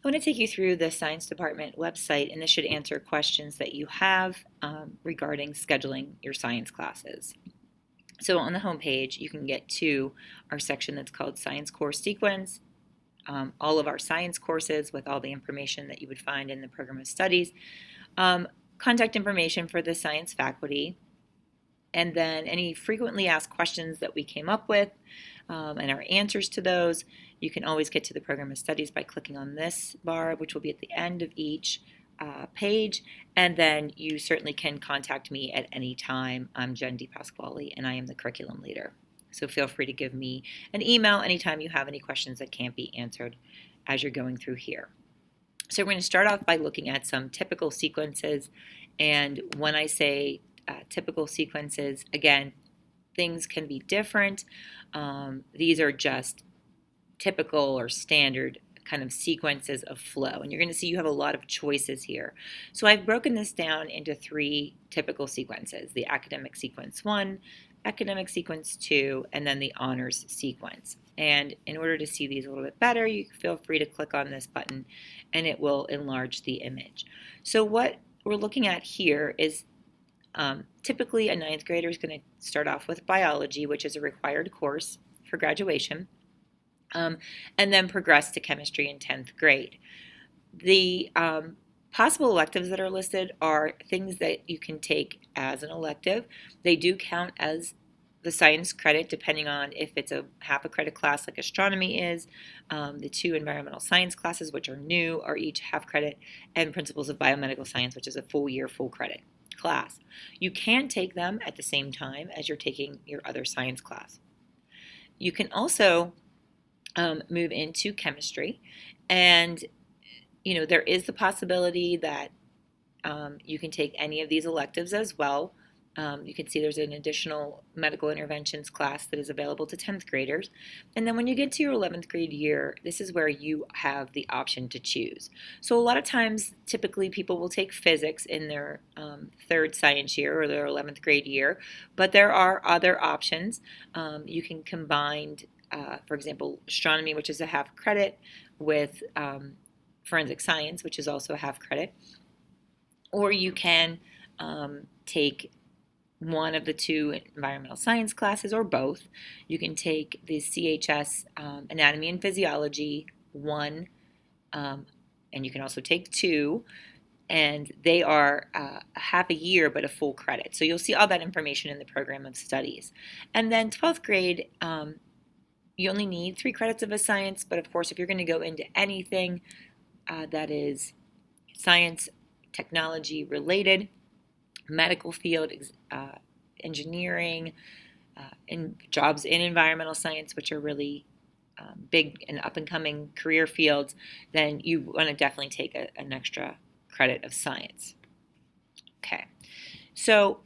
I want to take you through the Science Department website, and this should answer questions that you have regarding scheduling your science classes. So on the home page, you can get to our section that's called Science Course Sequence, all of our science courses with all the information that you would find in the program of studies, contact information for the science faculty, and then any frequently asked questions that we came up with and our answers to those. You can always get to the program of studies by clicking on this bar, which will be at the end of each page, and then you certainly can contact me at any time. I'm Jen DePasquale, and I am the curriculum leader. So feel free to give me an email anytime you have any questions that can't be answered as you're going through here. So we're going to start off by looking at some typical sequences, and when I say typical sequences, again, things can be different. These are just typical or standard kind of sequences of flow, and you're going to see you have a lot of choices here. So I've broken this down into 3 typical sequences: the academic sequence 1, academic sequence 2, and then the honors sequence. And in order to see these a little bit better, you feel free to click on this button and it will enlarge the image. So what we're looking at here is typically a 9th grader is going to start off with biology, which is a required course for graduation, and then progress to chemistry in 10th grade. The possible electives that are listed are things that you can take as an elective. They do count as the science credit depending on if it's a half a credit class like astronomy is. The 2 environmental science classes, which are new, are each half credit, and principles of biomedical science, which is a full year, full credit class. You can take them at the same time as you're taking your other science class. You can also move into chemistry, and there is the possibility that you can take any of these electives as well. You can see there's an additional medical interventions class that is available to 10th graders. And then when you get to your 11th grade year, this is where you have the option to choose. So a lot of times, typically people will take physics in their 3rd science year or their 11th grade year, but there are other options. You can combine, for example, astronomy, which is a half credit, with forensic science, which is also a half credit. Or you can take one of the 2 environmental science classes, or both. You can take the CHS Anatomy and Physiology 1, and you can also take 2, and they are half a year but a full credit. So you'll see all that information in the program of studies. And then 12th grade, you only need 3 credits of a science, but of course if you're going to go into anything that is science, technology related, medical field, engineering, and jobs in environmental science, which are really big and up and coming career fields, then you want to definitely take an extra credit of science. Okay, so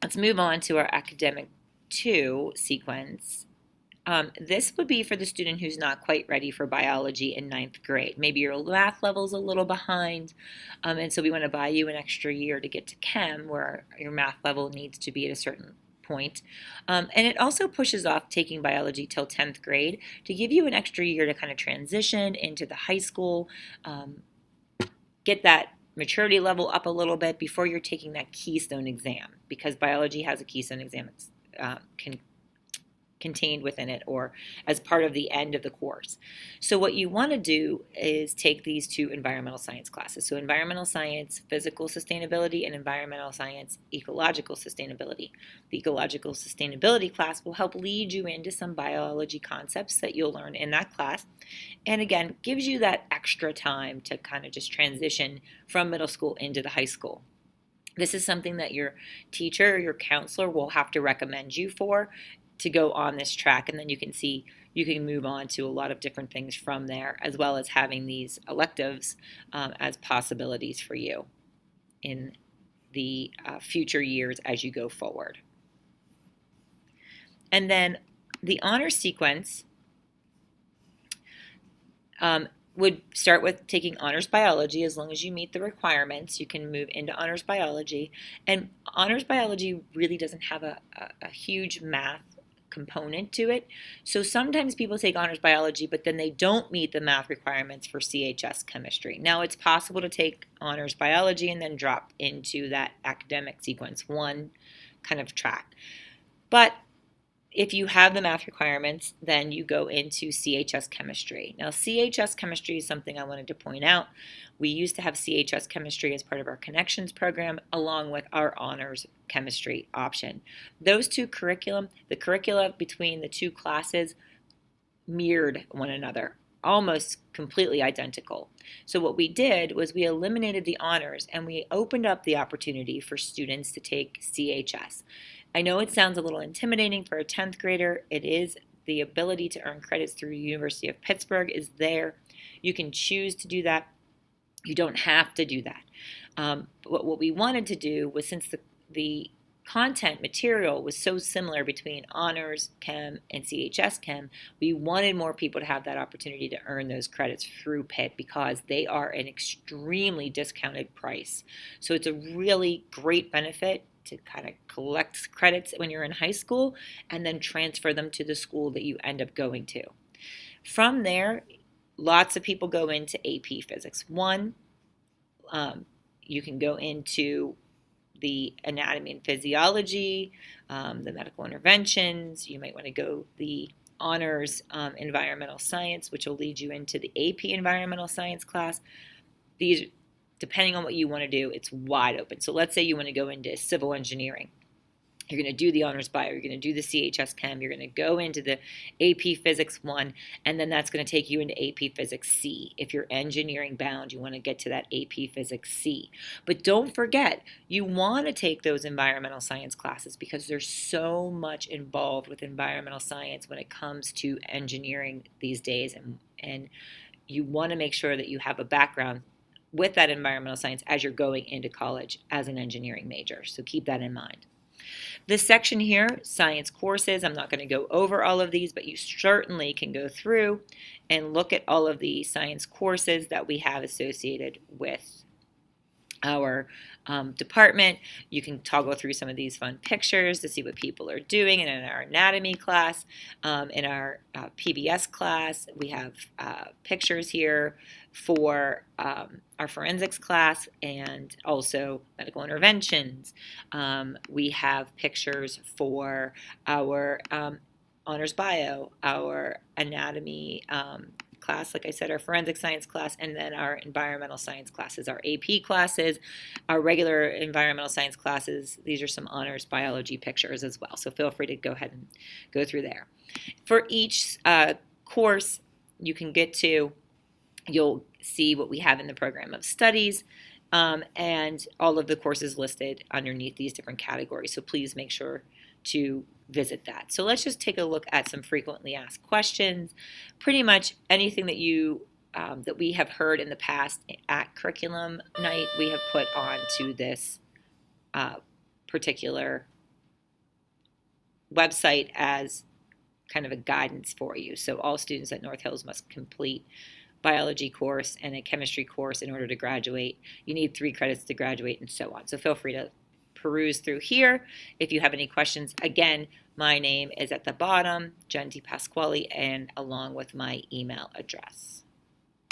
let's move on to our academic 2 sequence. This would be for the student who's not quite ready for biology in 9th grade. Maybe your math level's a little behind, and so we want to buy you an extra year to get to chem, where your math level needs to be at a certain point. And it also pushes off taking biology till 10th grade to give you an extra year to kind of transition into the high school, get that maturity level up a little bit before you're taking that keystone exam, because biology has a keystone exam contained within it, or as part of the end of the course. So what you want to do is take these 2 environmental science classes. So environmental science, physical sustainability, and environmental science, ecological sustainability. The ecological sustainability class will help lead you into some biology concepts that you'll learn in that class. And again, gives you that extra time to kind of just transition from middle school into the high school. This is something that your teacher or your counselor will have to recommend you for, to go on this track, and then you can see you can move on to a lot of different things from there, as well as having these electives as possibilities for you in the future years as you go forward. And then the honor sequence would start with taking honors biology. As long as you meet the requirements, you can move into honors biology. And honors biology really doesn't have a huge math component to it. So sometimes people take honors biology, but then they don't meet the math requirements for CHS chemistry. Now, it's possible to take honors biology and then drop into that academic sequence one kind of track. But if you have the math requirements, then you go into CHS chemistry. Now, CHS chemistry is something I wanted to point out. We used to have CHS chemistry as part of our connections program, along with our honors chemistry option. Those two curriculum, the curricula between the two classes mirrored one another, almost completely identical. So what we did was we eliminated the honors and we opened up the opportunity for students to take CHS. I know it sounds a little intimidating for a 10th grader. It is. The ability to earn credits through University of Pittsburgh is there. You can choose to do that. You don't have to do that. But what we wanted to do was, since the content material was so similar between honors chem and CHS chem, we wanted more people to have that opportunity to earn those credits through Pitt because they are an extremely discounted price. So it's a really great benefit to kind of collect credits when you're in high school and then transfer them to the school that you end up going to. From there, lots of people go into AP Physics 1. You can go into the anatomy and physiology, the medical interventions. You might want to go the honors environmental science, which will lead you into the AP environmental science class. These, depending on what you want to do, it's wide open. So let's say you want to go into civil engineering. You're going to do the honors bio, you're going to do the CHS chem, you're going to go into the AP Physics 1, and then that's going to take you into AP Physics C. If you're engineering bound, you want to get to that AP Physics C. But don't forget, you want to take those environmental science classes because there's so much involved with environmental science when it comes to engineering these days, and you want to make sure that you have a background with that environmental science as you're going into college as an engineering major. So keep that in mind. This section here, science courses, I'm not going to go over all of these, but you certainly can go through and look at all of the science courses that we have associated with our department. You can toggle through some of these fun pictures to see what people are doing. And in our anatomy class, in our PBS class, we have pictures here for our forensics class and also medical interventions. We have pictures for our honors bio, our anatomy class, like I said, our forensic science class, and then our environmental science classes, our AP classes, our regular environmental science classes. These are some honors biology pictures as well. So feel free to go ahead and go through there. For each course you can get to, you'll see what we have in the program of studies and all of the courses listed underneath these different categories. So please make sure to visit that. So let's just take a look at some frequently asked questions. Pretty much anything that you that we have heard in the past at curriculum night, we have put onto this particular website as kind of a guidance for you. So all students at North Hills must complete biology course and a chemistry course in order to graduate. You need 3 credits to graduate and so on. So feel free to peruse through here. If you have any questions, again, my name is at the bottom, Jen D. Pasquale, and along with my email address.